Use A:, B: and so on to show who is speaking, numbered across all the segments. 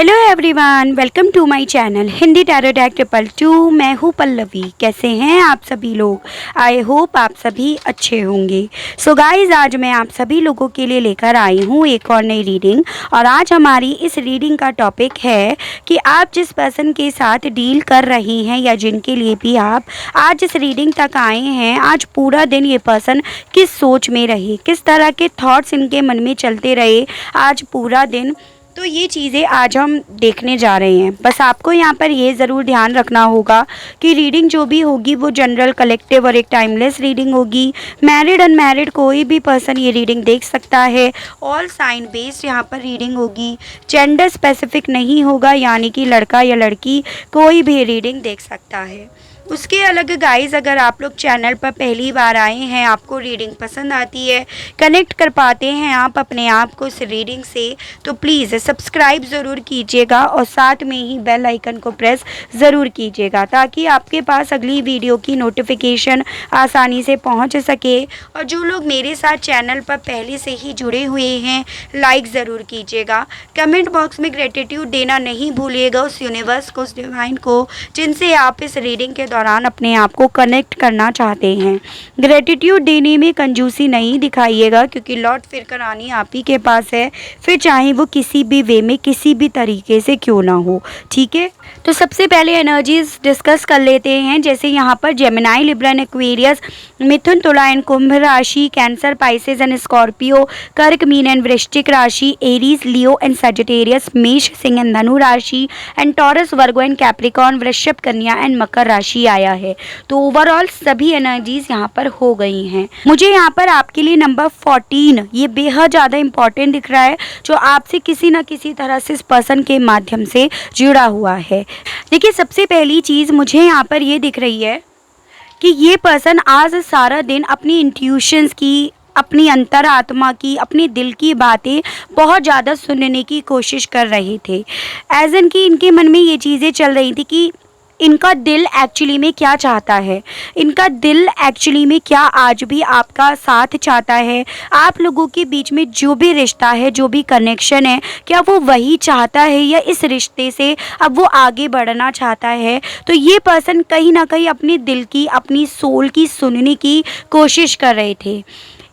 A: Hello everyone, welcome to my channel Hindi tarot deck 222। मैं हूँ पल्लवी। कैसे हैं आप सभी लोग? आई होप आप सभी अच्छे होंगे। सो गाइज, आज मैं आप सभी लोगों के लिए लेकर आई हूँ एक और नई रीडिंग। और आज हमारी इस रीडिंग का टॉपिक है कि आप जिस पर्सन के साथ डील कर रही हैं या जिनके लिए भी आप आज इस रीडिंग तक आए हैं, आज पूरा दिन ये पर्सन किस सोच में रहे, किस तरह के थॉट्स इनके मन में चलते रहे आज पूरा दिन। तो ये चीज़ें आज हम देखने जा रहे हैं। बस आपको यहाँ पर ये ज़रूर ध्यान रखना होगा कि रीडिंग जो भी होगी वो जनरल, कलेक्टिव और एक टाइमलेस रीडिंग होगी। मैरिड अनमैरिड कोई भी पर्सन ये रीडिंग देख सकता है। ऑल साइन बेस्ड यहाँ पर रीडिंग होगी। जेंडर स्पेसिफिक नहीं होगा, यानी कि लड़का या लड़की कोई भी रीडिंग देख सकता है। उसके अलग गाइस, अगर आप लोग चैनल पर पहली बार आए हैं, आपको रीडिंग पसंद आती है, कनेक्ट कर पाते हैं आप अपने आप को इस रीडिंग से, तो प्लीज़ सब्सक्राइब ज़रूर कीजिएगा और साथ में ही बेल आइकन को प्रेस ज़रूर कीजिएगा ताकि आपके पास अगली वीडियो की नोटिफिकेशन आसानी से पहुंच सके। और जो लोग मेरे साथ चैनल पर पहले से ही जुड़े हुए हैं, लाइक ज़रूर कीजिएगा। कमेंट बॉक्स में ग्रेटिट्यूड देना नहीं भूलिएगा उस यूनिवर्स को, उस डिवाइन को, जिनसे आप इस रीडिंग के दौरान अपने आप को कनेक्ट करना चाहते हैं। ग्रेटिट्यूड देने में कंजूसी नहीं दिखाइएगा, क्योंकि लौट फिर कर आनी आप ही के पास है, फिर चाहे वो किसी भी वे में, किसी भी तरीके से क्यों ना हो। ठीक है, तो सबसे पहले एनर्जीज डिस्कस कर लेते हैं। जैसे यहाँ पर जेमिनाई, लिब्रा एंड एक्वेरियस, मिथुन, तुला एंड कुंभ राशि, कैंसर, पाइसेस एंड स्कॉर्पियो, कर्क, मीन एंड वृश्चिक राशि, एरीज, लियो एंड सजिटेरियस, मेष, सिंह एंड धनु राशि, and taurus, Virgo and Capricorn, वृषभ, कन्या एंड मकर राशि आया है। तो ओवरऑल सभी एनर्जीज यहाँ पर हो गई हैं। मुझे यहाँ पर आपके लिए नंबर 14 ये बेहद ज़्यादा इंपॉर्टेंट दिख रहा है, जो आपसे किसी न किसी तरह से इस पर्सन के माध्यम से जुड़ा हुआ है। देखिए, सबसे पहली चीज़ मुझे यहाँ पर ये दिख रही है कि ये पर्सन आज सारा दिन अपनी इंट्यूशंस की, अपनी अंतरात्मा की, अपने दिल की बातें बहुत ज़्यादा सुनने की कोशिश कर रहे थे। एज एन कि इनके मन में ये चीज़ें चल रही थी कि इनका दिल एक्चुअली में क्या चाहता है, इनका दिल एक्चुअली में क्या आज भी आपका साथ चाहता है। आप लोगों के बीच में जो भी रिश्ता है, जो भी कनेक्शन है, क्या वो वही चाहता है या इस रिश्ते से अब वो आगे बढ़ना चाहता है। तो ये पर्सन कहीं ना कहीं अपने दिल की, अपनी सोल की सुनने की कोशिश कर रहे थे।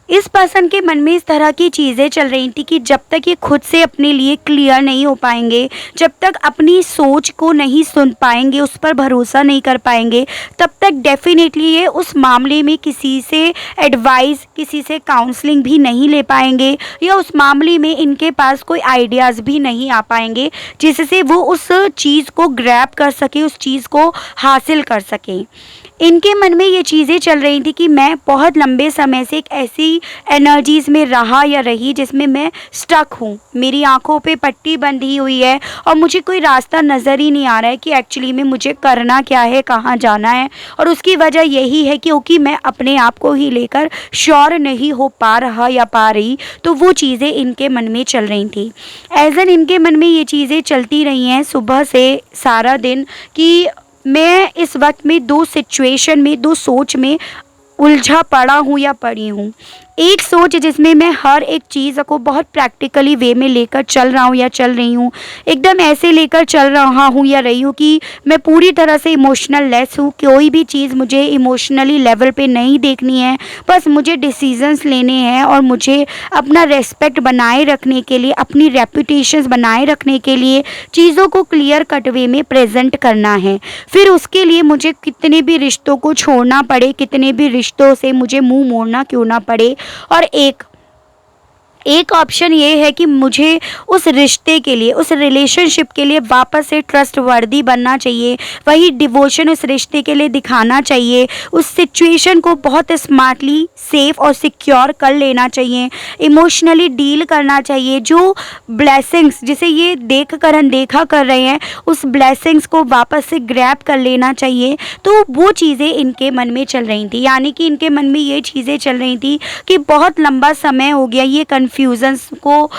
A: इस पर्सन के मन में इस तरह की चीज़ें चल रही थी कि जब तक ये खुद से अपने लिए क्लियर नहीं हो पाएंगे, जब तक अपनी सोच को नहीं सुन पाएंगे, उस पर भरोसा नहीं कर पाएंगे, तब तक डेफिनेटली ये उस मामले में किसी से एडवाइस, किसी से काउंसलिंग भी नहीं ले पाएंगे, या उस मामले में इनके पास कोई आइडियाज़ भी नहीं आ पाएंगे जिससे वो उस चीज़ को ग्रैब कर सके, उस चीज़ को हासिल कर सकें। इनके मन में ये चीज़ें चल रही थी कि मैं बहुत लंबे समय से एक ऐसी एनर्जीज़ में रहा या रही जिसमें मैं स्टक हूँ, मेरी आंखों पे पट्टी बंधी हुई है और मुझे कोई रास्ता नज़र ही नहीं आ रहा है कि एक्चुअली में मुझे करना क्या है, कहाँ जाना है। और उसकी वजह यही है क्योंकि मैं अपने आप को ही लेकर श्योर नहीं हो पा रहा या पा रही। तो वो चीज़ें इनके मन में चल रही थी। एज एन इनके मन में ये चीज़ें चलती रही हैं सुबह से सारा दिन कि मैं इस वक्त में दो सिचुएशन में, दो सोच में उलझा पड़ा हूँ या पड़ी हूँ। एक सोच जिसमें मैं हर एक चीज़ को बहुत प्रैक्टिकली वे में लेकर चल रहा हूँ या चल रही हूँ, एकदम ऐसे लेकर चल रहा हूँ या रही हूँ कि मैं पूरी तरह से इमोशनल लेस हूँ। कोई भी चीज़ मुझे इमोशनली लेवल पे नहीं देखनी है, बस मुझे डिसीजंस लेने हैं और मुझे अपना रेस्पेक्ट बनाए रखने के लिए, अपनी रेपुटेशंस बनाए रखने के लिए चीज़ों को क्लियर कट वे में प्रेजेंट करना है। फिर उसके लिए मुझे कितने भी रिश्तों को छोड़ना पड़े, कितने भी रिश्तों से मुझे मुँह मोड़ना क्यों ना पड़े। और एक ऑप्शन ये है कि मुझे उस रिश्ते के लिए, उस रिलेशनशिप के लिए वापस से ट्रस्टवर्दी बनना चाहिए, वही डिवोशन उस रिश्ते के लिए दिखाना चाहिए, उस सिचुएशन को बहुत स्मार्टली, सेफ और सिक्योर कर लेना चाहिए, इमोशनली डील करना चाहिए। जो ब्लेसिंग्स जिसे ये देख कर अनदेखा कर रहे हैं, उस ब्लेसिंग्स को वापस से ग्रैब कर लेना चाहिए। तो वो चीज़ें इनके मन में चल रही थी, यानी कि इनके मन में ये चीज़ें चल रही थी कि बहुत लंबा समय हो गया ये कन्फ्यूज़न्स को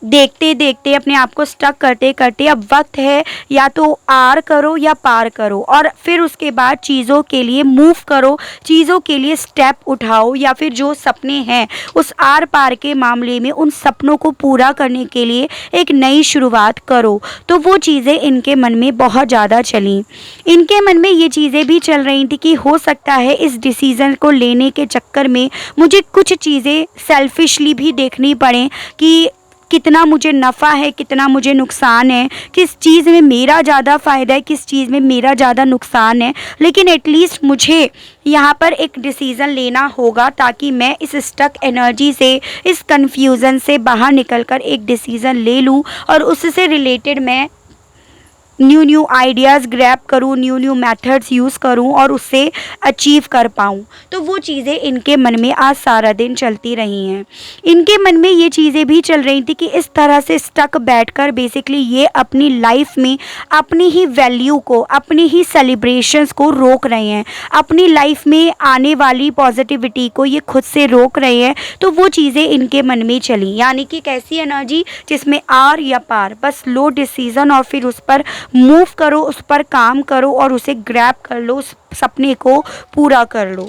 A: देखते देखते अपने आप को स्टक करते करते अब वक्त है या तो आर करो या पार करो, और फिर उसके बाद चीज़ों के लिए मूव करो, चीज़ों के लिए स्टेप उठाओ, या फिर जो सपने हैं उस आर पार के मामले में उन सपनों को पूरा करने के लिए एक नई शुरुआत करो। तो वो चीज़ें इनके मन में बहुत ज़्यादा चली। इनके मन में ये चीज़ें भी चल रही थी कि हो सकता है इस डिसीज़न को लेने के चक्कर में मुझे कुछ चीज़ें सेल्फिशली भी देखनी पड़ें कि कितना मुझे नफ़ा है, कितना मुझे नुकसान है, किस चीज़ में मेरा ज़्यादा फ़ायदा है, किस चीज़ में मेरा ज़्यादा नुकसान है। लेकिन एटलीस्ट मुझे यहाँ पर एक डिसीज़न लेना होगा ताकि मैं इस स्टक एनर्जी से, इस कन्फ्यूज़न से बाहर निकलकर एक डिसीज़न ले लूँ और उससे रिलेटेड मैं न्यू न्यू आइडियाज़ ग्रैब करूँ, न्यू न्यू मेथड्स यूज़ करूँ और उससे अचीव कर पाऊँ। तो वो चीज़ें इनके मन में आज सारा दिन चलती रही हैं। इनके मन में ये चीज़ें भी चल रही थी कि इस तरह से स्टक बैठकर बेसिकली ये अपनी लाइफ में अपनी ही वैल्यू को, अपनी ही सेलिब्रेशंस को रोक रहे हैं, अपनी लाइफ में आने वाली पॉजिटिविटी को ये खुद से रोक रहे हैं। तो वो चीज़ें इनके मन में चली, यानी कि कैसी एनर्जी जिसमें आर या पार, बस लो डिसीज़न और फिर उस पर मूव करो, उस पर काम करो और उसे ग्रैब कर लो, उस सपने को पूरा कर लो।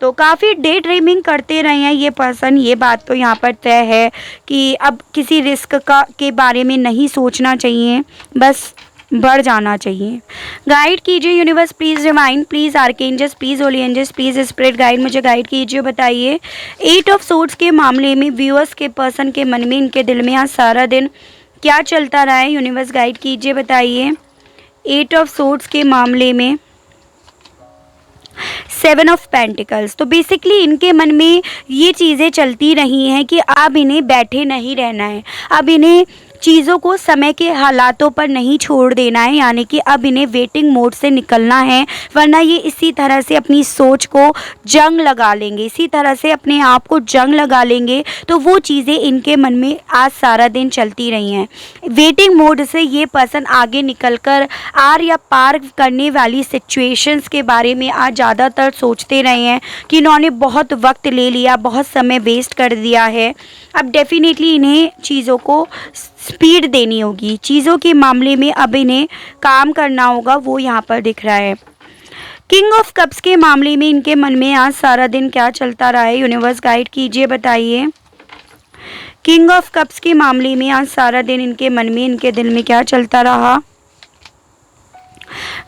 A: तो काफ़ी डे ड्रीमिंग करते रहे हैं ये पर्सन। ये बात तो यहाँ पर तय है कि अब किसी रिस्क के बारे में नहीं सोचना चाहिए, बस बढ़ जाना चाहिए। गाइड कीजिए universe, please divine, please archangels, please holy angels, please spirit guide, मुझे गाइड कीजिए। बताइए 8 ऑफ सोर्ड्स के मामले में व्यूअर्स के पर्सन के मन में, इनके दिल में आज सारा दिन क्या चलता रहा है। यूनिवर्स गाइड कीजिए। बताइए 8 ऑफ सोर्ड्स के मामले में 7 ऑफ पेंटिकल्स। तो बेसिकली इनके मन में ये चीज़ें चलती रही हैं कि अब इन्हें बैठे नहीं रहना है, अब इन्हें चीज़ों को समय के हालातों पर नहीं छोड़ देना है, यानी कि अब इन्हें वेटिंग मोड से निकलना है, वरना ये इसी तरह से अपनी सोच को जंग लगा लेंगे, इसी तरह से अपने आप को जंग लगा लेंगे। तो वो चीज़ें इनके मन में आज सारा दिन चलती रही हैं। वेटिंग मोड से ये पर्सन आगे निकलकर आर या पार करने वाली सिचुएशंस के बारे में आज ज़्यादातर सोचते रहे हैं कि इन्होंने बहुत वक्त ले लिया, बहुत समय वेस्ट कर दिया है। अब डेफिनेटली इन्हें चीज़ों को स्पीड देनी होगी, चीज़ों के मामले में अब इन्हें काम करना होगा, वो यहाँ पर दिख रहा है। किंग ऑफ कप्स के मामले में इनके मन में आज सारा दिन क्या चलता रहा है। यूनिवर्स गाइड कीजिए। बताइए किंग ऑफ कप्स के मामले में आज सारा दिन इनके मन में, इनके दिल में क्या चलता रहा।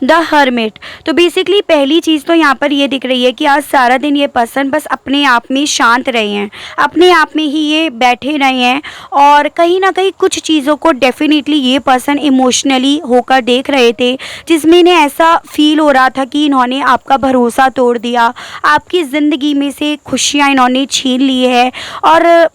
A: The hermit. तो बेसिकली पहली चीज़ तो यहाँ पर ये दिख रही है कि आज सारा दिन ये पर्सन बस अपने आप में शांत रहे हैं, अपने आप में ही ये बैठे रहे हैं और कहीं ना कहीं कुछ चीज़ों को डेफिनेटली ये पर्सन इमोशनली होकर देख रहे थे, जिसमें इन्हें ऐसा फील हो रहा था कि इन्होंने आपका भरोसा तोड़ दिया, आपकी ज़िंदगी में से खुशियाँ इन्होंने छीन ली है। और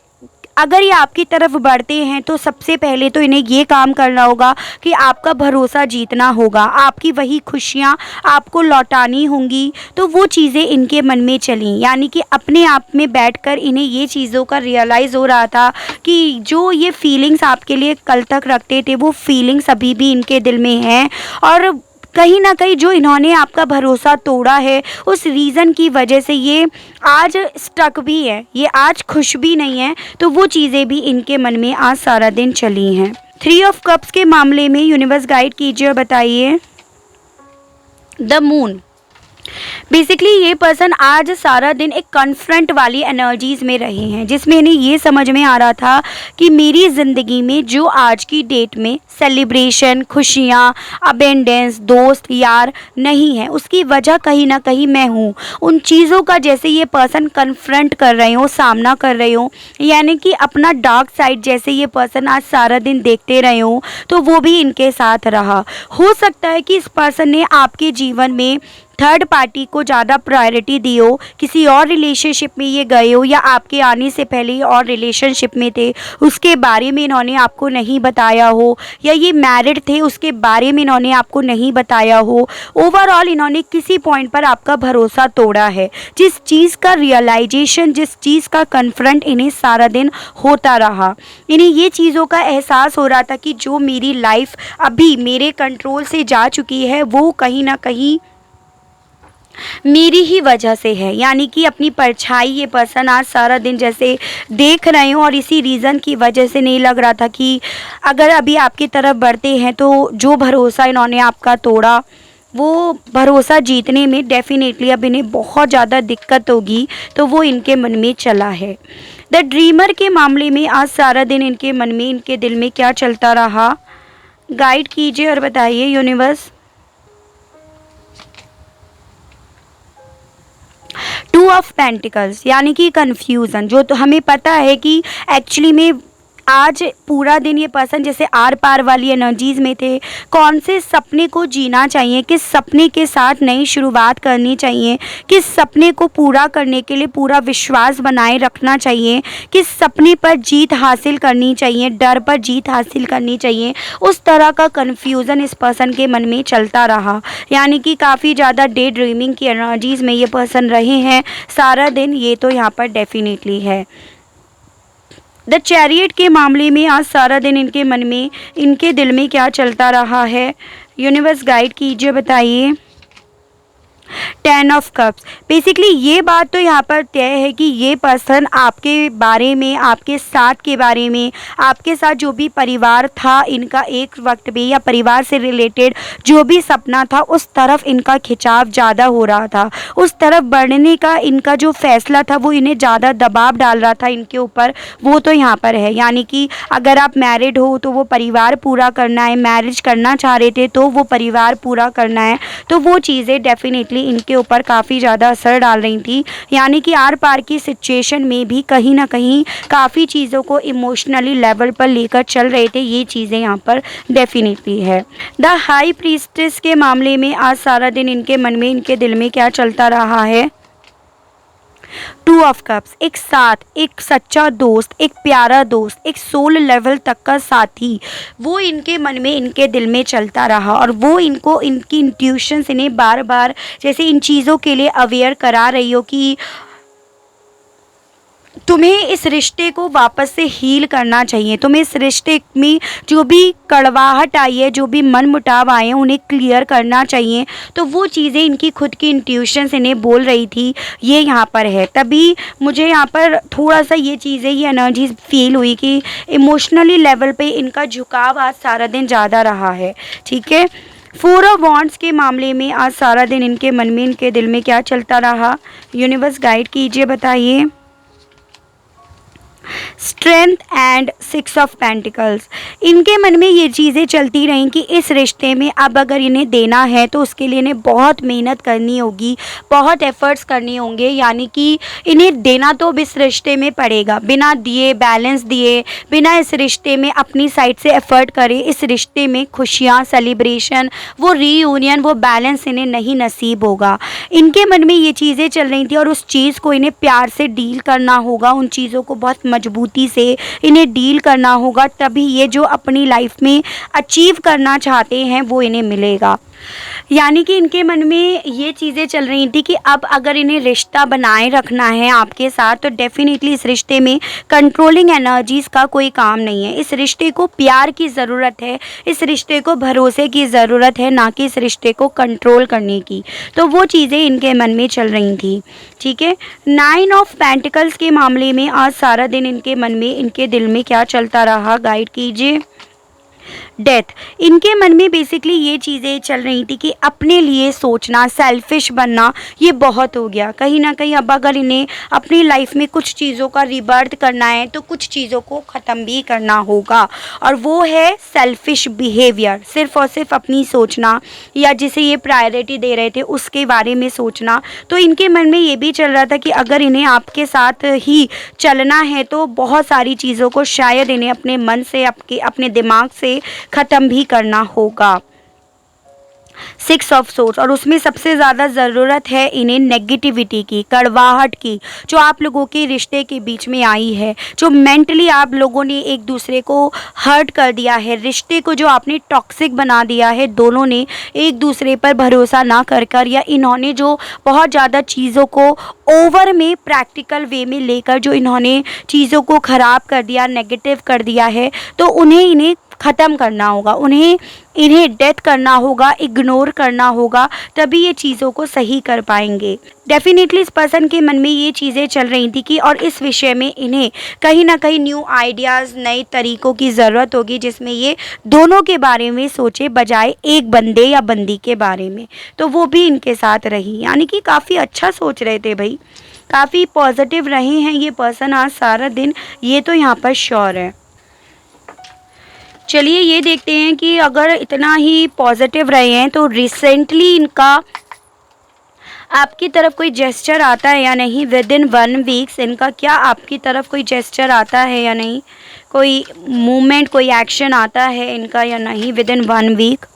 A: अगर ये आपकी तरफ बढ़ते हैं तो सबसे पहले तो इन्हें ये काम करना होगा कि आपका भरोसा जीतना होगा, आपकी वही खुशियाँ आपको लौटानी होंगी। तो वो चीज़ें इनके मन में चली, यानी कि अपने आप में बैठकर इन्हें ये चीज़ों का रियलाइज़ हो रहा था कि जो ये फीलिंग्स आपके लिए कल तक रखते थे वो फीलिंग्स अभी भी इनके दिल में हैं, और कहीं ना कहीं जो इन्होंने आपका भरोसा तोड़ा है उस रीज़न की वजह से ये आज स्टक भी है, ये आज खुश भी नहीं है। तो वो चीज़ें भी इनके मन में आज सारा दिन चली हैं। 3 ऑफ कप्स के मामले में यूनिवर्स गाइड कीजिए और बताइए द मून। बेसिकली ये पर्सन आज सारा दिन एक कन्फ्रंट वाली एनर्जीज़ में रहे हैं, जिसमें इन्हें ये समझ में आ रहा था कि मेरी ज़िंदगी में जो आज की डेट में सेलिब्रेशन, खुशियाँ, अबेंडेंस, दोस्त यार नहीं है, उसकी वजह कहीं ना कहीं मैं हूँ। उन चीज़ों का जैसे ये पर्सन कन्फ्रंट कर रहे हो, सामना कर रहे हो, यानी कि अपना डार्क साइड जैसे ये पर्सन आज सारा दिन देखते रहे हो, तो वो भी इनके साथ रहा। हो सकता है कि इस पर्सन ने आपके जीवन में थर्ड पार्टी को ज़्यादा प्रायोरिटी दी हो, किसी और रिलेशनशिप में ये गए हो, या आपके आने से पहले ये और रिलेशनशिप में थे, उसके बारे में इन्होंने आपको नहीं बताया हो, या ये मैरिड थे उसके बारे में इन्होंने आपको नहीं बताया हो। ओवरऑल इन्होंने किसी पॉइंट पर आपका भरोसा तोड़ा है, जिस चीज़ का रियलाइजेशन, जिस चीज़ का कन्फ्रंट इन्हें सारा दिन होता रहा। इन्हें ये चीज़ों का एहसास हो रहा था कि जो मेरी लाइफ अभी मेरे कंट्रोल से जा चुकी है वो कहीं ना कहीं मेरी ही वजह से है, यानी कि अपनी परछाई ये पर्सन आज सारा दिन जैसे देख रहे हो और इसी रीज़न की वजह से नहीं लग रहा था कि अगर अभी आपकी तरफ बढ़ते हैं तो जो भरोसा इन्होंने आपका तोड़ा वो भरोसा जीतने में डेफिनेटली अब इन्हें बहुत ज़्यादा दिक्कत होगी, तो वो इनके मन में चला है। द ड्रीमर के मामले में आज सारा दिन इनके मन में, इनके दिल में क्या चलता रहा, गाइड कीजिए और बताइए यूनिवर्स। 2 ऑफ पेंटिकल्स यानी कि कन्फ्यूज़न, जो तो हमें पता है कि एक्चुअली में आज पूरा दिन ये पर्सन जैसे आर पार वाली एनर्जीज़ में थे। कौन से सपने को जीना चाहिए, किस सपने के साथ नई शुरुआत करनी चाहिए, किस सपने को पूरा करने के लिए पूरा विश्वास बनाए रखना चाहिए, किस सपने पर जीत हासिल करनी चाहिए, डर पर जीत हासिल करनी चाहिए, उस तरह का कन्फ्यूज़न इस पर्सन के मन में चलता रहा। यानी कि काफ़ी ज़्यादा डे ड्रीमिंग की एनर्जीज़ में ये पर्सन रहे हैं सारा दिन, ये तो यहाँ पर डेफिनेटली है। द चैरियट के मामले में आज सारा दिन इनके मन में, इनके दिल में क्या चलता रहा है, यूनिवर्स गाइड कीजिए, बताइए। 10 ऑफ कप्स, बेसिकली ये बात तो यहाँ पर तय है कि ये पर्सन आपके बारे में, आपके साथ के बारे में, आपके साथ जो भी परिवार था इनका एक वक्त में, या परिवार से रिलेटेड जो भी सपना था उस तरफ इनका खिंचाव ज़्यादा हो रहा था, उस तरफ बढ़ने का इनका जो फैसला था वो इन्हें ज़्यादा दबाव डाल रहा था इनके ऊपर, वो तो यहाँ पर है। यानी कि अगर आप मैरिड हो तो वो परिवार पूरा करना है, मैरिज करना चाह रहे थे तो वो परिवार पूरा करना है, तो वो चीज़ें डेफिनेटली इनके ऊपर काफ़ी ज़्यादा असर डाल रही थी। यानी कि आर पार की सिचुएशन में भी कहीं ना कहीं काफ़ी चीज़ों को इमोशनली लेवल पर लेकर चल रहे थे, ये चीज़ें यहाँ पर डेफिनेटली है। द हाई प्रीस्टेस के मामले में आज सारा दिन इनके मन में, इनके दिल में क्या चलता रहा है, 2 ऑफ कप्स, एक साथ, एक सच्चा दोस्त, एक प्यारा दोस्त, एक सोल लेवल तक का साथी, वो इनके मन में, इनके दिल में चलता रहा और वो इनको, इनकी इंट्यूशंस इन्हें बार बार जैसे इन चीज़ों के लिए अवेयर करा रही हो कि तुम्हें इस रिश्ते को वापस से हील करना चाहिए, तुम्हें इस रिश्ते में जो भी कड़वाहट आई है, जो भी मन मुटाव आए हैं उन्हें क्लियर करना चाहिए। तो वो चीज़ें इनकी खुद की इंट्यूशंस इन्हें बोल रही थी, ये यहाँ पर है। तभी मुझे यहाँ पर थोड़ा सा ये चीज़ें, ये एनर्जीज फील हुई कि इमोशनली लेवल पे इनका झुकाव आज सारा दिन ज़्यादा रहा है। ठीक है, 4 ऑफ वॉन्ड्स के मामले में आज सारा दिन इनके मन में, इनके दिल में क्या चलता रहा, यूनिवर्स गाइड कीजिए, बताइए। स्ट्रेंथ एंड 6 ऑफ पेंटिकल्स, इनके मन में ये चीज़ें चलती रहीं कि इस रिश्ते में अब अगर इन्हें देना है तो उसके लिए इन्हें बहुत मेहनत करनी होगी, बहुत एफर्ट्स करने होंगे। यानी कि इन्हें देना तो अब इस रिश्ते में पड़ेगा, बिना दिए, बैलेंस दिए, बिना इस रिश्ते में अपनी साइड से एफर्ट करे, इस रिश्ते में खुशियाँ, सेलिब्रेशन, वो रीयूनियन, वो बैलेंस इन्हें नहीं नसीब होगा। इनके मन में ये चीज़ें चल रही थी और उस चीज़ को इन्हें प्यार से डील करना होगा, उन चीज़ों को बहुत मजबूती से इन्हें डील करना होगा, तभी ये जो अपनी लाइफ में अचीव करना चाहते हैं वो इन्हें मिलेगा। यानी कि इनके मन में ये चीज़ें चल रही थी कि अब अगर इन्हें रिश्ता बनाए रखना है आपके साथ तो डेफिनेटली इस रिश्ते में कंट्रोलिंग एनर्जीज़ का कोई काम नहीं है। इस रिश्ते को प्यार की ज़रूरत है, इस रिश्ते को भरोसे की ज़रूरत है, ना कि इस रिश्ते को कंट्रोल करने की। तो वो चीज़ें इनके मन में चल रही थी। ठीक है, 9 ऑफ पेंटिकल्स के मामले में आज सारा दिन इनके मन में, इनके दिल में क्या चलता रहा, गाइड कीजिए। डेथ, इनके मन में बेसिकली ये चीज़ें चल रही थी कि अपने लिए सोचना, सेल्फिश बनना, ये बहुत हो गया। कहीं ना कहीं अब अगर इन्हें अपनी लाइफ में कुछ चीज़ों का रिबर्थ करना है तो कुछ चीज़ों को ख़त्म भी करना होगा, और वो है सेल्फिश बिहेवियर, सिर्फ और सिर्फ अपनी सोचना, या जिसे ये प्रायोरिटी दे रहे थे उसके बारे में सोचना। तो इनके मन में ये भी चल रहा था कि अगर इन्हें आपके साथ ही चलना है तो बहुत सारी चीज़ों को शायद इन्हें अपने मन से, अपने दिमाग से ख़त्म भी करना होगा। 6 ऑफ सोर्स, और उसमें सबसे ज़्यादा ज़रूरत है इन्हें नेगेटिविटी की, कड़वाहट की, जो आप लोगों के रिश्ते के बीच में आई है, जो मेंटली आप लोगों ने एक दूसरे को हर्ट कर दिया है, रिश्ते को जो आपने टॉक्सिक बना दिया है, दोनों ने एक दूसरे पर भरोसा ना कर या इन्होंने जो बहुत ज़्यादा चीज़ों को ओवर में प्रैक्टिकल वे में लेकर जो इन्होंने चीज़ों को ख़राब कर दिया, नेगेटिव कर दिया है, तो इन्हें ख़त्म करना होगा, इन्हें डेथ करना होगा, इग्नोर करना होगा, तभी ये चीज़ों को सही कर पाएंगे। डेफिनेटली इस पर्सन के मन में ये चीज़ें चल रही थी कि और इस विषय में इन्हें कहीं ना कहीं न्यू आइडियाज़, नए तरीक़ों की ज़रूरत होगी जिसमें ये दोनों के बारे में सोचे बजाय एक बंदे या बंदी के बारे में। तो वो भी इनके साथ रही, यानी कि काफ़ी अच्छा सोच रहे थे भाई, काफ़ी पॉजिटिव रहे हैं ये पर्सन आज सारा दिन, ये तो यहाँ पर श्योर है। चलिए ये देखते हैं कि अगर इतना ही पॉजिटिव रहे हैं तो रिसेंटली इनका आपकी तरफ कोई जेस्चर आता है या नहीं। विद इन 1 वीक्स इनका क्या आपकी तरफ कोई जेस्चर आता है या नहीं, कोई मूवमेंट, कोई एक्शन आता है इनका या नहीं within 1 week.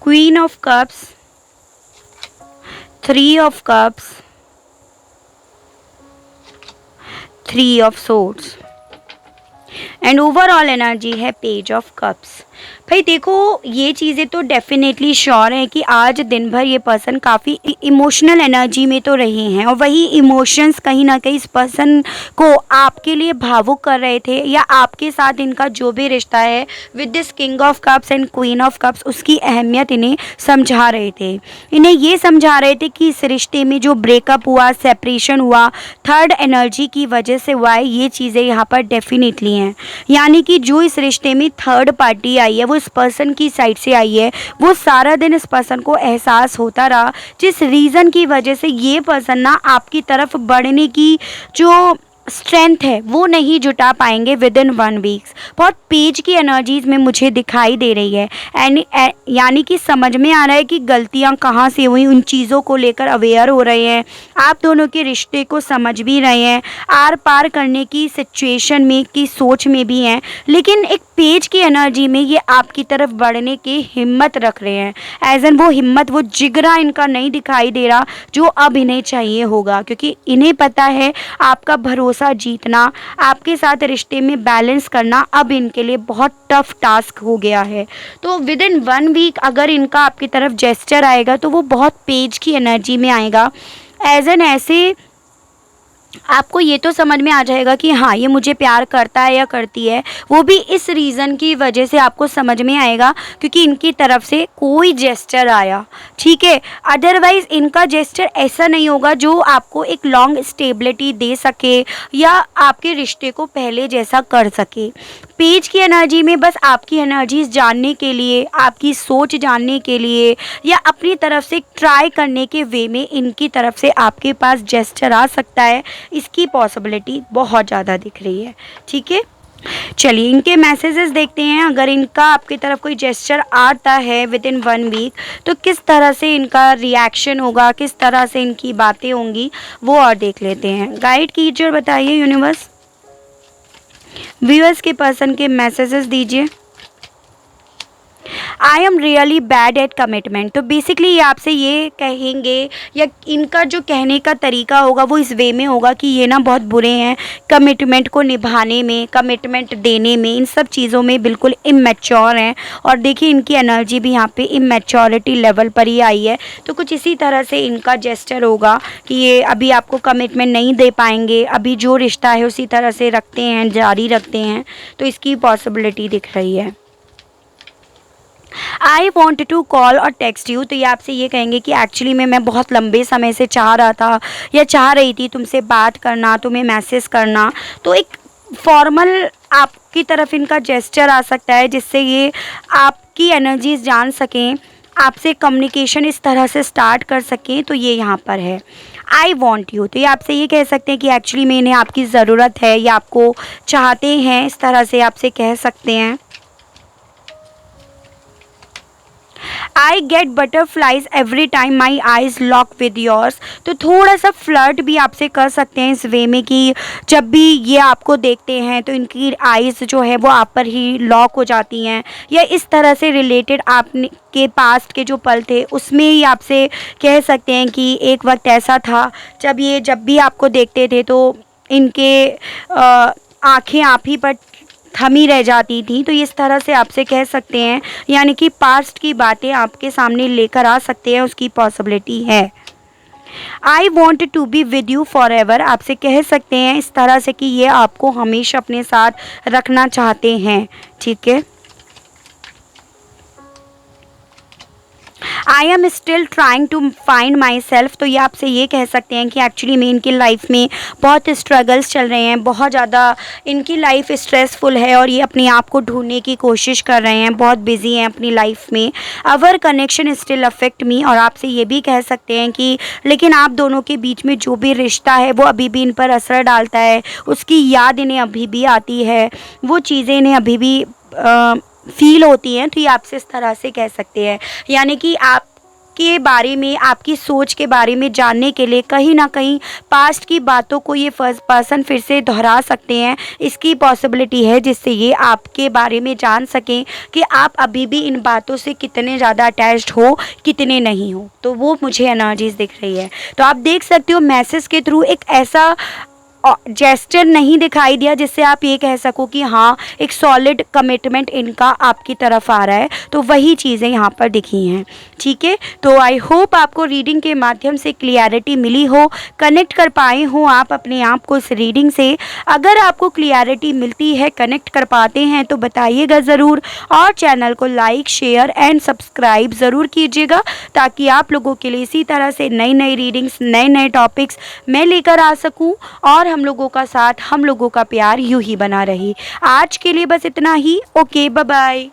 A: Queen of cups, 3 of cups, 3 of swords and overall energy है पेज ऑफ कप्स। भाई देखो ये चीज़ें तो डेफिनेटली श्योर है कि आज दिन भर ये पर्सन काफ़ी इमोशनल एनर्जी में तो रहे हैं और वही इमोशंस कहीं ना कहीं इस पर्सन को आपके लिए भावुक कर रहे थे, या आपके साथ इनका जो भी रिश्ता है with this king of cups and queen of cups उसकी अहमियत इन्हें समझा रहे थे। इन्हें ये समझा रहे थे कि इस रिश्ते में जो ब्रेकअप हुआ, सेपरेशन हुआ, थर्ड एनर्जी की वजह से हुआ है, ये चीज़ें यहाँ पर डेफिनेटली हैं। यानी कि जो इस रिश्ते में थर्ड पार्टी आई है वो इस पर्सन की साइड से आई है, वो सारा दिन इस पर्सन को एहसास होता रहा, जिस रीज़न की वजह से ये पर्सन ना आपकी तरफ बढ़ने की जो स्ट्रेंथ है वो नहीं जुटा पाएंगे विद इन 1 वीक्स। बहुत पेज की एनर्जीज में मुझे दिखाई दे रही है एंड यानी कि समझ में आ रहा है कि गलतियां कहाँ से हुई, उन चीज़ों को लेकर अवेयर हो रहे हैं, आप दोनों के रिश्ते को समझ भी रहे हैं, आर पार करने की सिचुएशन में की सोच में भी हैं, लेकिन एक पेज की एनर्जी में ये आपकी तरफ बढ़ने की हिम्मत रख रहे हैं। एज एन वो हिम्मत, वो जिगरा इनका नहीं दिखाई दे रहा जो अब इन्हें चाहिए होगा, क्योंकि इन्हें पता है आपका भरोसा जीतना, आपके साथ रिश्ते में बैलेंस करना अब इनके लिए बहुत टफ टास्क हो गया है। तो विद इन 1 वीक अगर इनका आपकी तरफ जेस्चर आएगा तो वो बहुत पेज की एनर्जी में आएगा। एज एन ऐसे आपको ये तो समझ में आ जाएगा कि हाँ ये मुझे प्यार करता है या करती है, वो भी इस रीज़न की वजह से आपको समझ में आएगा क्योंकि इनकी तरफ से कोई जेस्चर आया, ठीक है। अदरवाइज़ इनका जेस्चर ऐसा नहीं होगा जो आपको एक लॉन्ग स्टेबिलिटी दे सके या आपके रिश्ते को पहले जैसा कर सके। पेज की एनर्जी में बस आपकी एनर्जीज जानने के लिए, आपकी सोच जानने के लिए या अपनी तरफ से ट्राई करने के वे में इनकी तरफ से आपके पास जेस्चर आ सकता है, इसकी पॉसिबिलिटी बहुत ज़्यादा दिख रही है, ठीक है। चलिए इनके मैसेजेस देखते हैं। अगर इनका आपकी तरफ कोई जेस्चर आता है विद इन 1 वीक तो किस तरह से इनका रिएक्शन होगा, किस तरह से इनकी बातें होंगी, वो और देख लेते हैं। गाइड कीजिए और बताइए यूनिवर्स। व्यूअर्स के पर्सन के मैसेजेस दीजिए। I am really bad at commitment. तो बेसिकली ये आपसे ये कहेंगे या इनका जो कहने का तरीका होगा वो इस वे में होगा कि ये ना बहुत बुरे हैं कमिटमेंट को निभाने में, कमिटमेंट देने में, इन सब चीज़ों में बिल्कुल इमैच्योर हैं। और देखिए इनकी एनर्जी भी यहाँ पे इमैच्योरिटी लेवल पर ही आई है। तो कुछ इसी तरह से इनका जेस्चर होगा कि ये अभी आपको कमिटमेंट नहीं दे पाएंगे, अभी जो रिश्ता है उसी तरह से रखते हैं, जारी रखते हैं। तो इसकी पॉसिबिलिटी दिख रही है। आई वॉन्ट टू कॉल और टेक्स्ट यू। तो ये आपसे ये कहेंगे कि एक्चुअली में मैं बहुत लंबे समय से चाह रहा था या चाह रही थी तुमसे बात करना, तुम्हें मैसेज करना। तो एक फॉर्मल आपकी तरफ इनका जेस्चर आ सकता है जिससे ये आपकी एनर्जीज जान सकें, आपसे कम्युनिकेशन इस तरह से स्टार्ट कर सकें। तो ये यहाँ पर है आई वॉन्ट यू। तो ये आपसे ये कह सकते हैं कि एक्चुअली में इन्हें आपकी ज़रूरत है या आपको चाहते हैं, इस तरह से आपसे कह सकते हैं। I get butterflies every time my eyes lock with yours. तो थोड़ा सा फ्लर्ट भी आपसे कर सकते हैं इस वे में कि जब भी ये आपको देखते हैं तो इनकी आइज़ जो है वो आप पर ही लॉक हो जाती हैं, या इस तरह से रिलेटेड आपने के पास्ट के जो पल थे उसमें ही आपसे कह सकते हैं कि एक वक्त ऐसा था जब भी आपको देखते थे तो इनके आँखें आप ही पर थमी रह जाती थी। तो इस तरह से आपसे कह सकते हैं, यानी कि पास्ट की बातें आपके सामने लेकर आ सकते हैं, उसकी पॉसिबिलिटी है। I want to be with you forever, आपसे कह सकते हैं इस तरह से कि ये आपको हमेशा अपने साथ रखना चाहते हैं, ठीक है। I am still trying to find myself, तो ये आपसे ये कह सकते हैं कि एक्चुअली में इनकी लाइफ में बहुत स्ट्रगल्स चल रहे हैं, बहुत ज़्यादा इनकी लाइफ स्ट्रेसफुल है और ये अपने आप को ढूंढने की कोशिश कर रहे हैं, बहुत बिजी हैं अपनी लाइफ में। अवर कनेक्शन स्टिल अफेक्ट मी, और आपसे ये भी कह सकते हैं कि लेकिन आप दोनों के बीच में जो भी रिश्ता है वो अभी भी इन पर असर डालता है, उसकी याद इन्हें अभी भी आती है, वो चीज़ें इन्हें अभी भी फील होती हैं। तो ये आपसे इस तरह से कह सकते हैं, यानी कि आपके बारे में, आपकी सोच के बारे में जानने के लिए कहीं ना कहीं पास्ट की बातों को ये फर्स्ट पर्सन फिर से दोहरा सकते हैं, इसकी पॉसिबिलिटी है, जिससे ये आपके बारे में जान सकें कि आप अभी भी इन बातों से कितने ज़्यादा अटैच्ड हो, कितने नहीं हो। तो वो मुझे एनर्जीज दिख रही है। तो आप देख सकते हो मैसेज के थ्रू एक ऐसा जेस्चर नहीं दिखाई दिया जिससे आप ये कह सको कि हाँ एक सॉलिड कमिटमेंट इनका आपकी तरफ आ रहा है, तो वही चीज़ें यहाँ पर दिखी हैं, ठीक है। तो आई होप आपको रीडिंग के माध्यम से क्लियरिटी मिली हो, कनेक्ट कर पाए हो आप अपने आप को इस रीडिंग से। अगर आपको क्लियरिटी मिलती है, कनेक्ट कर पाते हैं तो बताइएगा ज़रूर, और चैनल को लाइक, शेयर एंड सब्सक्राइब ज़रूर कीजिएगा, ताकि आप लोगों के लिए इसी तरह से नई नई रीडिंग्स, नए नए टॉपिक्स मैं लेकर आ सकूँ और हम लोगों का साथ, हम लोगों का प्यार यूं ही बना रहे। आज के लिए बस इतना ही। Okay, bye bye.